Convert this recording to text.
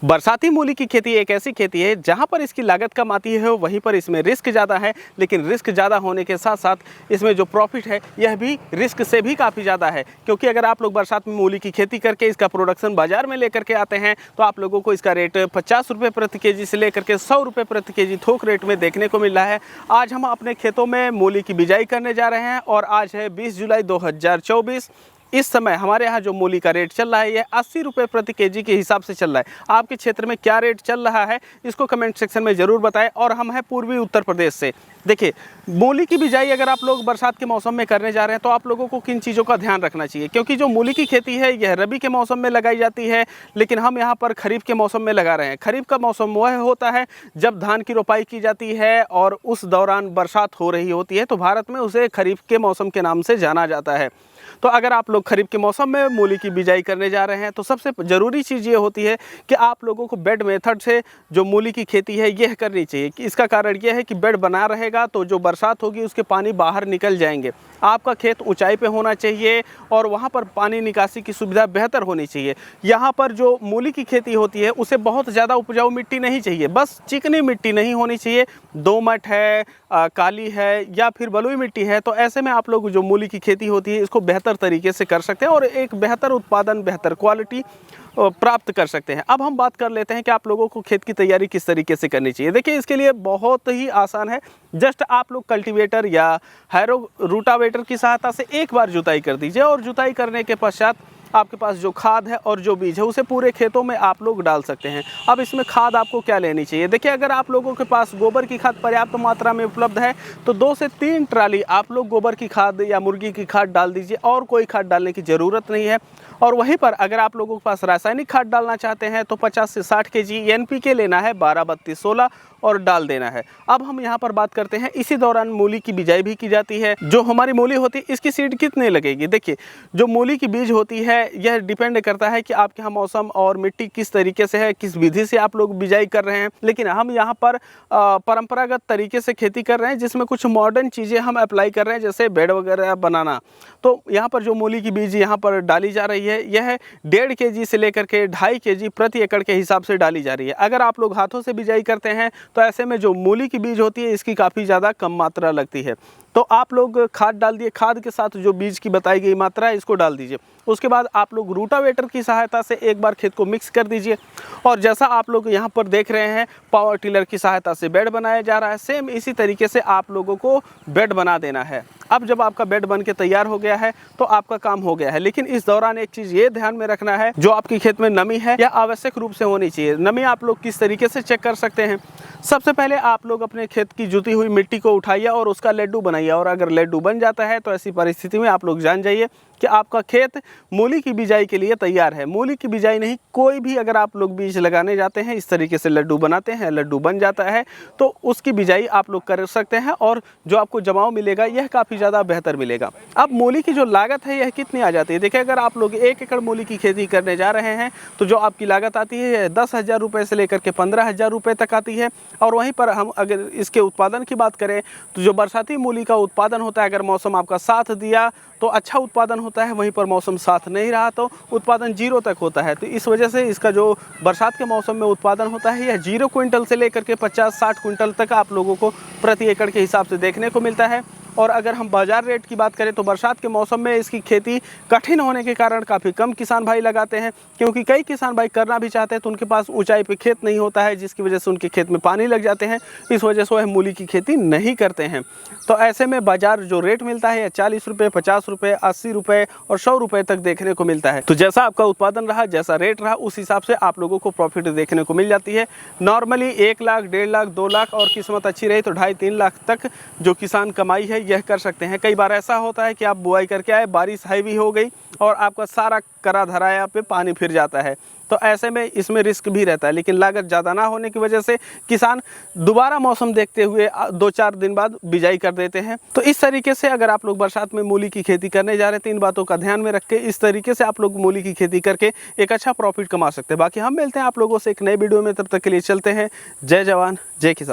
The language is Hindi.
बरसाती मूली की खेती एक ऐसी खेती है जहां पर इसकी लागत कम आती है, वहीं पर इसमें रिस्क ज़्यादा है। लेकिन रिस्क ज़्यादा होने के साथ साथ इसमें जो प्रॉफिट है यह भी रिस्क से भी काफ़ी ज़्यादा है। क्योंकि अगर आप लोग बरसात में मूली की खेती करके इसका प्रोडक्शन बाजार में लेकर के आते हैं तो आप लोगों को इसका रेट 50 रुपये प्रति केजी से लेकर के 100 रुपये प्रति केजी थोक रेट में देखने को मिल रहा है। आज हम अपने खेतों में मूली की बिजाई करने जा रहे हैं और आज है 20 जुलाई 2024। इस समय हमारे यहाँ जो मूली का रेट चल रहा है यह 80 रुपये प्रति केजी के हिसाब से चल रहा है। आपके क्षेत्र में क्या रेट चल रहा है इसको कमेंट सेक्शन में ज़रूर बताएं। और हम हैं पूर्वी उत्तर प्रदेश से। देखिए, मूली की बिजाई अगर आप लोग बरसात के मौसम में करने जा रहे हैं तो आप लोगों को किन चीज़ों का ध्यान रखना चाहिए, क्योंकि जो मूली की खेती है यह रबी के मौसम में लगाई जाती है, लेकिन हम यहाँ पर खरीफ के मौसम में लगा रहे हैं। खरीफ का मौसम वह होता है जब धान की रोपाई की जाती है और उस दौरान बरसात हो रही होती है, तो भारत में उसे खरीफ के मौसम के नाम से जाना जाता है। तो अगर आप लोग खरीफ के मौसम में मूली की बिजाई करने जा रहे हैं तो सबसे ज़रूरी चीज़ ये होती है कि आप लोगों को बेड मेथड से जो मूली की खेती है यह करनी चाहिए। कि इसका कारण यह है कि बेड बना रहेगा तो जो बरसात होगी उसके पानी बाहर निकल जाएंगे। आपका खेत ऊंचाई पे होना चाहिए और वहाँ पर पानी निकासी की सुविधा बेहतर होनी चाहिए। यहाँ पर जो मूली की खेती होती है उसे बहुत ज़्यादा उपजाऊ मिट्टी नहीं चाहिए, बस चिकनी मिट्टी नहीं होनी चाहिए। दोमट है, काली है या फिर बलुई मिट्टी है, तो ऐसे में आप लोग जो मूली की खेती होती है इसको बेहतर तरीके से कर सकते हैं और एक बेहतर उत्पादन, बेहतर क्वालिटी प्राप्त कर सकते हैं। अब हम बात कर लेते हैं कि आप लोगों को खेत की तैयारी किस तरीके से करनी चाहिए। देखिए, इसके लिए बहुत ही आसान है। जस्ट आप लोग कल्टीवेटर या हैरो रूटावेटर की सहायता से एक बार जुताई कर दीजिए और जुताई करने के पश्चात आपके पास जो खाद है और जो बीज है उसे पूरे खेतों में आप लोग डाल सकते हैं। अब इसमें खाद आपको क्या लेनी चाहिए। देखिए, अगर आप लोगों के पास गोबर की खाद पर्याप्त मात्रा में उपलब्ध है तो 2 से 3 ट्राली आप लोग गोबर की खाद या मुर्गी की खाद डाल दीजिए और कोई खाद डालने की ज़रूरत नहीं है। और वहीं पर अगर आप लोगों के पास रासायनिक खाद डालना चाहते हैं तो 50 से 60 केजी NPK लेना है, 12-32-16 और डाल देना है। अब हम यहाँ पर बात करते हैं, इसी दौरान मूली की बिजाई भी की जाती है। जो हमारी मूली होती है इसकी सीड कितने लगेगी। देखिए, जो मूली की बीज होती है यह डिपेंड करता है कि आपके यहाँ मौसम और मिट्टी किस तरीके से है, किस विधि से आप लोग बिजाई कर रहे हैं। लेकिन हम यहाँ पर परंपरागत तरीके से खेती कर रहे हैं जिसमें कुछ मॉडर्न चीज़ें हम अप्लाई कर रहे हैं, जैसे बेड वगैरह बनाना। तो यहाँ पर जो मूली की बीज यहाँ पर डाली जा रही है यह 1.5 केजी से लेकर के 2.5 केजी प्रति एकड़ के हिसाब से डाली जा रही है। अगर आप लोग हाथों से बिजाई करते हैं तो ऐसे में जो मूली की बीज होती है इसकी काफ़ी ज़्यादा कम मात्रा लगती है। तो आप लोग खाद डाल दिए, खाद के साथ जो बीज की बताई गई मात्रा है इसको डाल दीजिए। उसके बाद आप लोग रूटावेटर की सहायता से एक बार खेत को मिक्स कर दीजिए और जैसा आप लोग यहाँ पर देख रहे हैं पावर टिलर की सहायता से बेड बनाया जा रहा है, सेम इसी तरीके से आप लोगों को बेड बना देना है। अब जब आपका बेड बन के तैयार हो गया है तो आपका काम हो गया है। लेकिन इस दौरान एक चीज़ ये ध्यान में रखना है, जो आपके खेत में नमी है यह आवश्यक रूप से होनी चाहिए। नमी आप लोग किस तरीके से चेक कर सकते हैं। सबसे पहले आप लोग अपने खेत की जुती हुई मिट्टी को उठाइए और उसका लड्डू बनाइए, और अगर लड्डू बन जाता है तो ऐसी परिस्थिति में आप लोग जान जाइए कि आपका खेत मूली की बिजाई के लिए तैयार है। मूली की बिजाई नहीं, कोई भी अगर आप लोग बीज लगाने जाते हैं इस तरीके से लड्डू बनाते हैं, लड्डू बन जाता है तो उसकी बिजाई आप लोग कर सकते हैं और जो आपको जमाव मिलेगा यह काफ़ी ज़्यादा बेहतर मिलेगा। अब मूली की जो लागत है यह कितनी आ जाती है। देखिए, अगर आप लोग 1 एकड़ मूली की खेती करने जा रहे हैं तो जो आपकी लागत आती है 10,000 रुपये से लेकर के 15,000 रुपये तक आती है। और वहीं पर हम अगर इसके उत्पादन की बात करें तो जो बरसाती मूली का उत्पादन होता है, अगर मौसम आपका साथ दिया तो अच्छा उत्पादन होता है, वहीं पर मौसम साथ नहीं रहा तो उत्पादन 0 तक होता है। तो इस वजह से इसका जो बरसात के मौसम में उत्पादन होता है यह 0 क्विंटल से लेकर के 50-60 क्विंटल तक आप लोगों को प्रति एकड़ के हिसाब से देखने को मिलता है। और अगर हम बाज़ार रेट की बात करें तो बरसात के मौसम में इसकी खेती कठिन होने के कारण काफ़ी कम किसान भाई लगाते हैं, क्योंकि कई किसान भाई करना भी चाहते हैं तो उनके पास ऊंचाई पे खेत नहीं होता है, जिसकी वजह से उनके खेत में पानी लग जाते हैं। इस वजह से वह मूली की खेती नहीं करते हैं। तो ऐसे में बाज़ार जो रेट मिलता है 40 रुपये, 50 रुपये, 80 रुपये और 100 रुपये तक देखने को मिलता है। तो जैसा आपका उत्पादन रहा, जैसा रेट रहा, उस हिसाब से आप लोगों को प्रॉफिट देखने को मिल जाती है। नॉर्मली 1 लाख, 1.5 लाख, 2 लाख और किस्मत अच्छी रही तो 2.5-3 लाख तक जो किसान कमाई है यह कर सकते हैं। कई बार ऐसा होता है कि आप बुआई करके आए, बारिश हैवी हो गई और आपका सारा करा धराया पे पानी फिर जाता है, तो ऐसे में इसमें रिस्क भी रहता है। लेकिन लागत ज़्यादा ना होने की वजह से किसान दोबारा मौसम देखते हुए 2-4 दिन बाद बिजाई कर देते हैं। तो इस तरीके से अगर आप लोग बरसात में मूली की खेती करने जा रहे हैं तो इन बातों का ध्यान में रख के इस तरीके से आप लोग मूली की खेती करके एक अच्छा प्रॉफिट कमा सकते हैं। बाकी हम मिलते हैं आप लोगों से एक नए वीडियो में, तब तक के लिए चलते हैं। जय जवान, जय किसान।